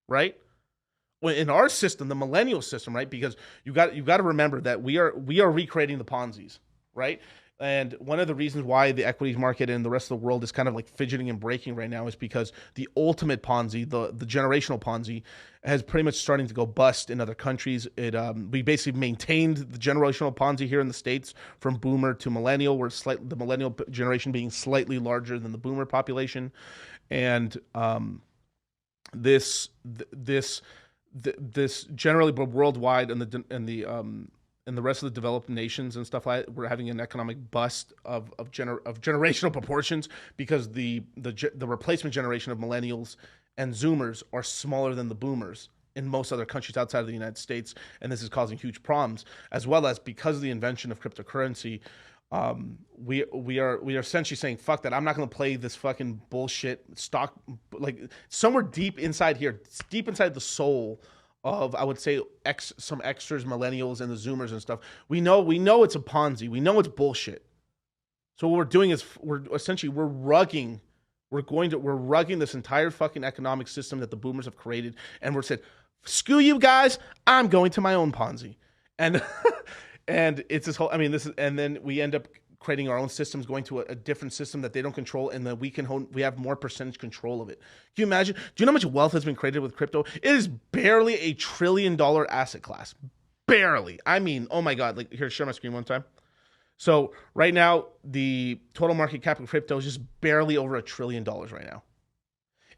right? Well, in our system, the millennial system, right? Because you got to remember that we are recreating the Ponzi's, right? And one of the reasons why the equities market and the rest of the world is kind of like fidgeting and breaking right now is because the ultimate Ponzi, the generational Ponzi, has pretty much starting to go bust in other countries. We basically maintained the generational Ponzi here in the States from Boomer to Millennial. We're the Millennial generation being slightly larger than the Boomer population, and this this this generally, but worldwide, and the rest of the developed nations and stuff like that, we're having an economic bust of generational proportions because the replacement generation of millennials and Zoomers are smaller than the Boomers in most other countries outside of the United States, and this is causing huge problems, as well as because of the invention of cryptocurrency. We are essentially saying fuck that. I'm not going to play this fucking bullshit stock. Like somewhere deep inside here, deep inside the soul of, I would say, some extras, millennials and the Zoomers and stuff. We know it's a Ponzi. We know it's bullshit. So what we're doing is we're rugging this entire fucking economic system that the Boomers have created, and we're saying, screw you guys, I'm going to my own Ponzi. And and it's this whole, I mean, this is, and then we end up creating our own systems, going to a different system that they don't control, and then we have more percentage control of it. Can you imagine? Do you know how much wealth has been created with crypto? It is barely a $1 trillion asset class. Barely. I mean, oh my God. Like, here, share my screen one time. So right now, the total market cap of crypto is just barely over $1 trillion right now.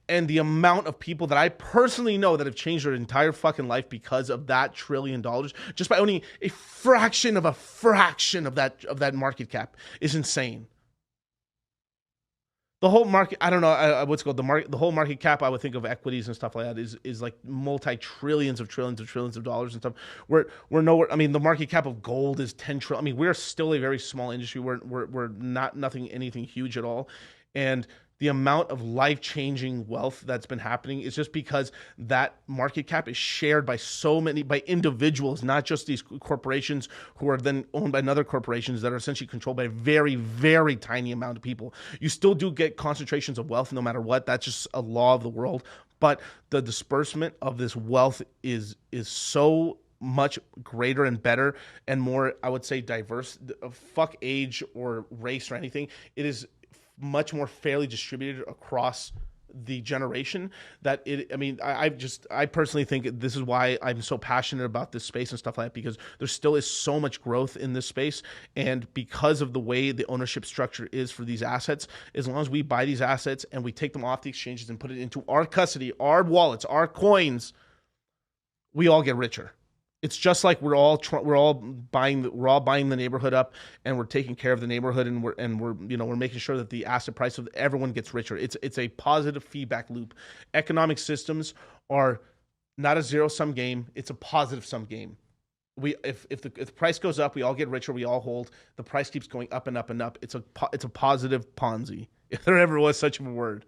And the amount of people that I personally know that have changed their entire fucking life because of that $1 trillion, just by owning a fraction of that market cap, is insane. The whole market, I don't know what's called the whole market cap. I would think of equities and stuff like that is like multi-trillions of trillions of dollars and stuff. We're nowhere. I mean, the market cap of gold is 10 trillion. I mean, we're still a very small industry. We're not anything huge at all, and the amount of life-changing wealth that's been happening is just because that market cap is shared by by individuals, not just these corporations who are then owned by another corporations that are essentially controlled by a very, very tiny amount of people. You still do get concentrations of wealth no matter what. That's just a law of the world. But the disbursement of this wealth is so much greater and better and more, I would say, diverse. Fuck age or race or anything. It is much more fairly distributed across the generation that I personally think this is why I'm so passionate about this space and stuff like that, because there still is so much growth in this space. And because of the way the ownership structure is for these assets, as long as we buy these assets and we take them off the exchanges and put it into our custody, our wallets, our coins, we all get richer. It's just like we're all buying the neighborhood up, and we're taking care of the neighborhood, and we're making sure that the asset price of everyone gets richer. It's a positive feedback loop. Economic systems are not a zero sum game; it's a positive sum game. If the price goes up, we all get richer. We all hold. The price keeps going up and up and up. It's a positive Ponzi, if there ever was such a word.